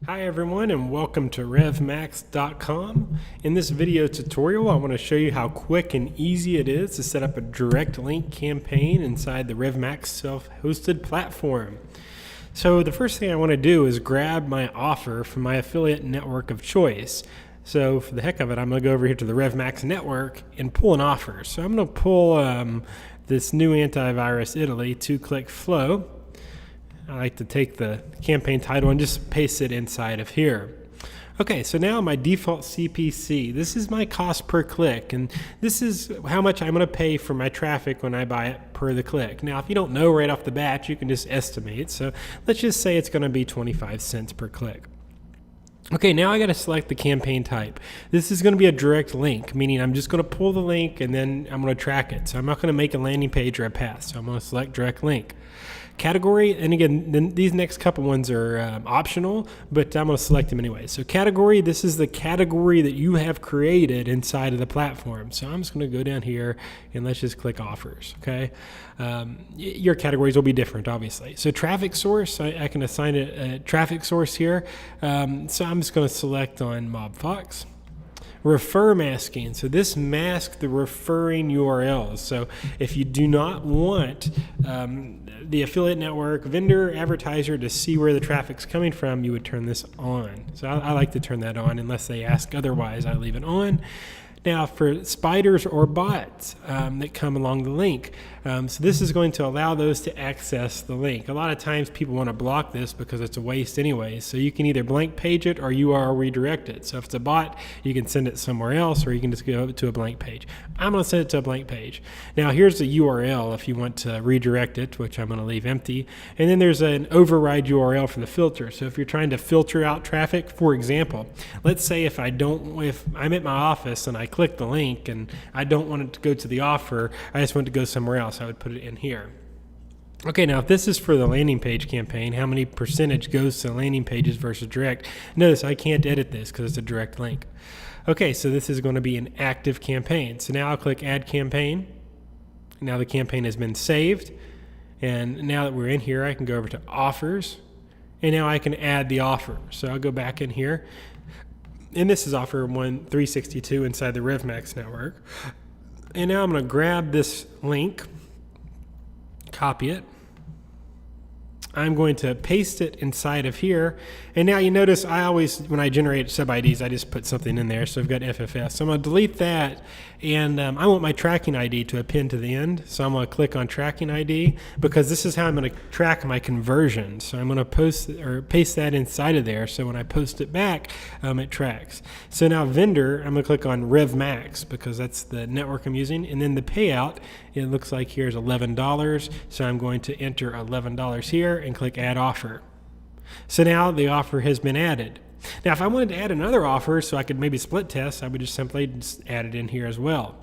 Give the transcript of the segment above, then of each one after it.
Hi everyone and welcome to RevMax.com. In this video tutorial I want to show you how quick and easy it is to set up a direct link campaign inside the RevMax self-hosted platform. So the first thing I want to do is grab my offer from my affiliate network of choice. So for the heck of it, I'm going to go over here to the RevMax network and pull an offer. So I'm going to pull this new antivirus Italy 2-click flow. I like to take the campaign title and just paste it inside of here. Okay, so now my default CPC, this is my cost per click, and this is how much I'm going to pay for my traffic when I buy it per the click. Now, if you don't know right off the bat, you can just estimate. So let's just say it's going to be 25 cents per click. Okay, now I got to select the campaign type. This is going to be a direct link, meaning I'm just going to pull the link and then I'm going to track it. So I'm not going to make a landing page or a path. So I'm going to select direct link. Category, and again, these next couple ones are optional, but I'm going to select them anyway. So category, this is the category that you have created inside of the platform. So I'm just going to go down here and let's just click offers, okay? Your categories will be different, obviously. So traffic source, I can assign a traffic source here. So I'm just going to select on MobFox. Refer masking. So this masks the referring URLs. So if you do not want the affiliate network, vendor, advertiser to see where the traffic's coming from, you would turn this on. So I like to turn that on unless they ask otherwise. I leave it on. Now for spiders or bots that come along the link, so this is going to allow those to access the link. A lot of times people want to block this because it's a waste anyway, so you can either blank page it or URL redirect it. So if it's a bot, you can send it somewhere else or you can just go to a blank page. I'm going to send it to a blank page. Now here's the URL if you want to redirect it, which I'm going to leave empty. And then there's an override URL for the filter. So if you're trying to filter out traffic, for example, let's say if I'm at my office and I click the link and I don't want it to go to the offer, I just want it to go somewhere else, I would put it in here. Okay, now if this is for the landing page campaign, how many percentage goes to landing pages versus direct? Notice I can't edit this because it's a direct link. Okay, so this is going to be an active campaign. So now I'll click add campaign. Now the campaign has been saved. And now that we're in here, I can go over to offers. And now I can add the offer. So I'll go back in here. And this is offer 362 inside the RevMax network. And now I'm going to grab this link, copy it. I'm going to paste it inside of here. And now you notice I always, when I generate sub IDs, I just put something in there. So I've got FFS. So I'm going to delete that. And I want my tracking ID to append to the end. So I'm going to click on tracking ID because this is how I'm going to track my conversion. So I'm going to paste that inside of there. So when I post it back, it tracks. So now vendor, I'm going to click on RevMax because that's the network I'm using. And then the payout, it looks like here's $11. So I'm going to enter $11 here and click add offer. So now the offer has been added. Now if I wanted to add another offer so I could maybe split test, I would just simply add it in here as well.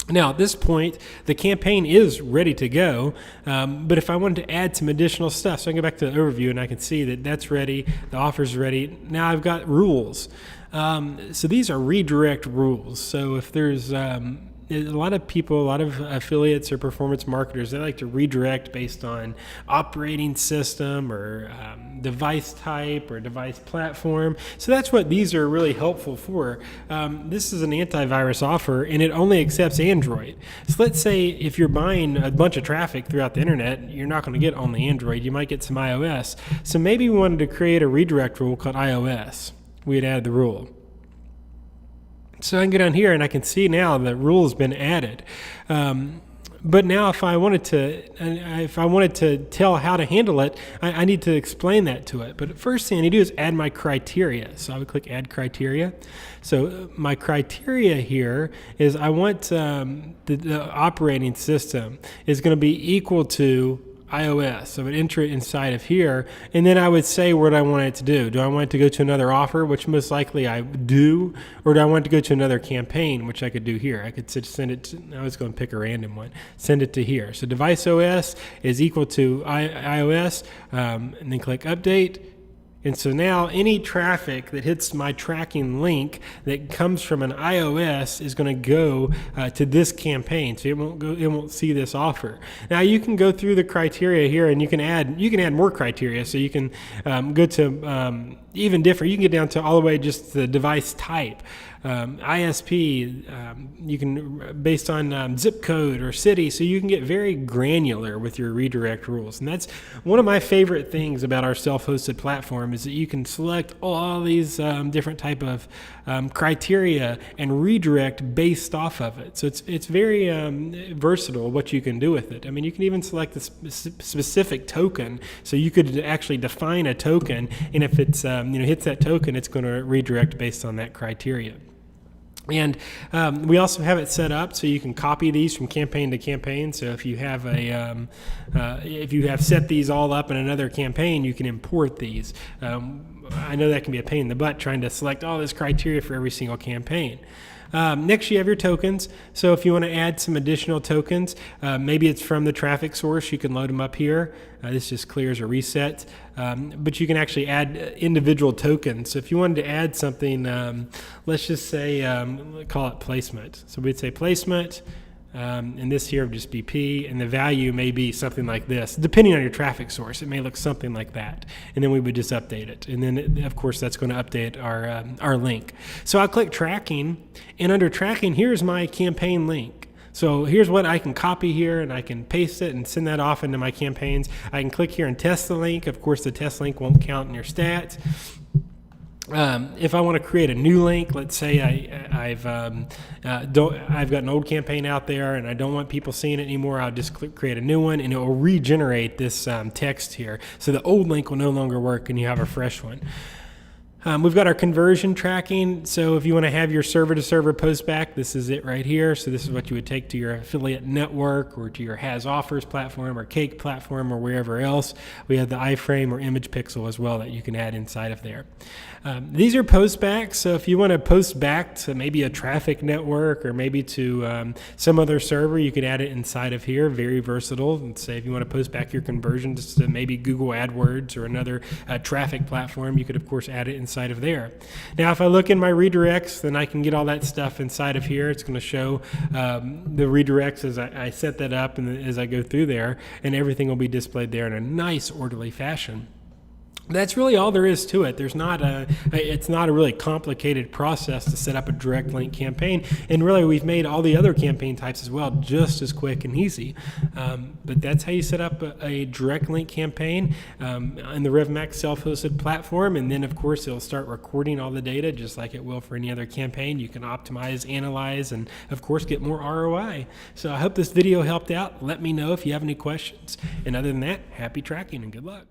Now at this point the campaign is ready to go, but if I wanted to add some additional stuff, so I can go back to the overview and I can see that that's ready, the offer's ready. Now I've got rules. So these are redirect rules. So if there's a lot of people, a lot of affiliates or performance marketers, they like to redirect based on operating system or device type or device platform. So that's what these are really helpful for. This is an antivirus offer and it only accepts Android. So let's say if you're buying a bunch of traffic throughout the internet, you're not going to get only Android, you might get some iOS. So maybe we wanted to create a redirect rule called iOS. We'd add the rule. So I can go down here and I can see now the rule has been added. But now if I wanted to tell how to handle it, I need to explain that to it. But the first thing I need to do is add my criteria. So I would click add criteria. So my criteria here is I want the operating system is going to be equal to iOS. So I would enter it inside of here, and then I would say what I want it to do. Do I want it to go to another offer, which most likely I do, or do I want it to go to another campaign, which I could do here? I could send it to, I was going to pick a random one, send it to here. So device OS is equal to iOS, and then click update, And so now any traffic that hits my tracking link that comes from an iOS is going to go to this campaign. So it won't see this offer. Now you can go through the criteria here, and you can add more criteria. So you can go to even different. You can get down to all the way just the device type. ISP, you can based on zip code or city, so you can get very granular with your redirect rules. And that's one of my favorite things about our self-hosted platform, is that you can select all these different type of criteria and redirect based off of it. So it's very versatile what you can do with it. I mean, you can even select a specific token, so you could actually define a token, and if it's hits that token, it's going to redirect based on that criteria. And we also have it set up so you can copy these from campaign to campaign. So if you have set these all up in another campaign, you can import these. I know that can be a pain in the butt trying to select all this criteria for every single campaign. Next, you have your tokens. So if you want to add some additional tokens, maybe it's from the traffic source, you can load them up here. This just clears a reset. But you can actually add individual tokens. So if you wanted to add something, let's just say, call it placement. So we'd say placement. And this here would just be P, and the value may be something like this. Depending on your traffic source, it may look something like that. And then we would just update it. And then, of course, that's going to update our link. So I'll click tracking, and under tracking, here's my campaign link. So here's what I can copy here, and I can paste it and send that off into my campaigns. I can click here and test the link. Of course, the test link won't count in your stats. If I want to create a new link, let's say I've got an old campaign out there and I don't want people seeing it anymore, I'll just create a new one, and it will regenerate this text here. So the old link will no longer work and you have a fresh one. We've got our conversion tracking. So if you want to have your server-to-server postback, this is it right here. So this is what you would take to your affiliate network or to your Has Offers platform or Cake platform or wherever else. We have the iframe or image pixel as well that you can add inside of there. These are postbacks. So if you want to post back to maybe a traffic network or maybe to some other server, you could add it inside of here. Very versatile. And say if you want to post back your conversions to maybe Google AdWords or another traffic platform, you could of course add it inside of there. Now if I look in my redirects, then I can get all that stuff inside of here. It's going to show the redirects as I set that up and as I go through there, and everything will be displayed there in a nice orderly fashion. That's really all there is to it. It's not a really complicated process to set up a direct link campaign, and really we've made all the other campaign types as well just as quick and easy. But that's how you set up a direct link campaign in the RevMax self-hosted platform, and then of course it'll start recording all the data just like it will for any other campaign. You can optimize, analyze, and of course get more ROI. So I hope this video helped out. Let me know if you have any questions. And other than that, happy tracking and good luck.